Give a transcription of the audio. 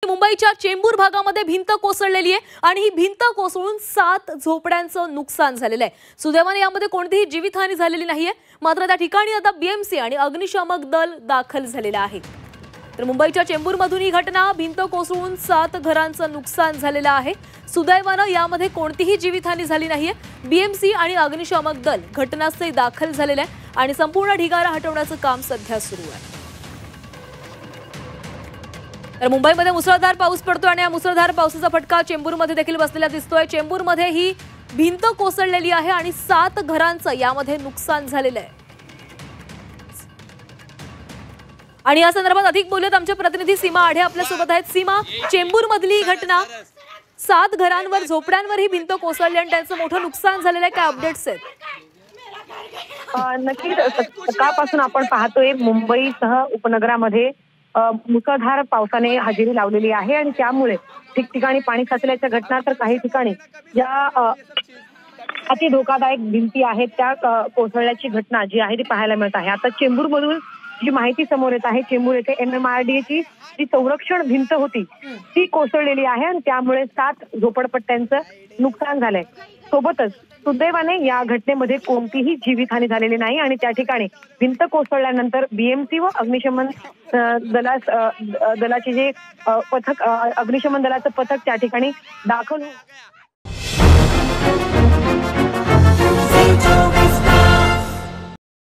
मुंबईच्या चेंबूर भागामध्ये भिंत कोसळलेली आहे आणि ही भिंत कोसळून 7 झोपड्यांचं नुकसान झालेलं आहे। सुदैवाने यामध्ये कोणतीही जीवितहानी झालेली नाहीये, मात्र त्या ठिकाणी आता बीएमसी आणि अग्निशमक दल दाखल झालेलं आहे। तर मुंबईच्या चेंबूरमधून ही घटना, भिंत कोसळून 7 घरांचं नुकसान झालेलं आहे। सुदैवाने यामध्ये कोणतीही जीवितहानी झाली नाहीये। बीएमसी आणि अग्निशमक दल घटनास्थळी दाखल झालेले आहे आणि संपूर्ण ढिगारा हटवण्याचं काम सध्या सुरू आहे। तर मुंबईमध्ये मुसळधार पाऊस पडतो आणि या मुसळधार पावसाचा फटका चेंबूरमध्ये देखील बसलेला दिसतोय। चेंबूरमध्ये ही भिंत कोसळलेली आहे आणि 7 घरांचं यामध्ये नुकसान झालेलं आहे। आणि या संदर्भात अधिक बोलत आमचे प्रतिनिधी सीमा आढे आपल्या सोबत आहेत। सीमा, चेंबूरमधली घटना, 7 घरांवर, झोपड्यांवर ही भिंत कोसळली आणि त्यांचं मोठं नुकसान झालेलं आहे, काय अपडेट्स आहेत? नक्कीच सकाळपासून आपण पाहतोय मुंबईसह उपनगरामध्ये मुसळधार पावसाने हजेरी लावलेली आहे आणि त्यामुळे ठिकठिकाणी पाणी साचल्याच्या घटना, तर काही ठिकाणी ज्या अति धोकादायक भिंती आहेत त्या कोसळल्याची घटना जी आहे ती पाहायला मिळत आहे। आता चेंबूरमधून जी माहिती समोर येत आहे, चेंबूर येथे MMRDAची जी संरक्षण भिंत होती ती कोसळलेली आहे आणि त्यामुळे 7 झोपडपट्ट्यांचं नुकसान झालंय। सोबतच सुदैवाने या घटनेमध्ये कोणतीही जीवितहानी झालेली नाही आणि त्या ठिकाणी भिंत कोसळल्यानंतर बीएमसी व अग्निशमन दलाचे जे पथक, अग्निशमन दलाचं पथक त्या ठिकाणी दाखल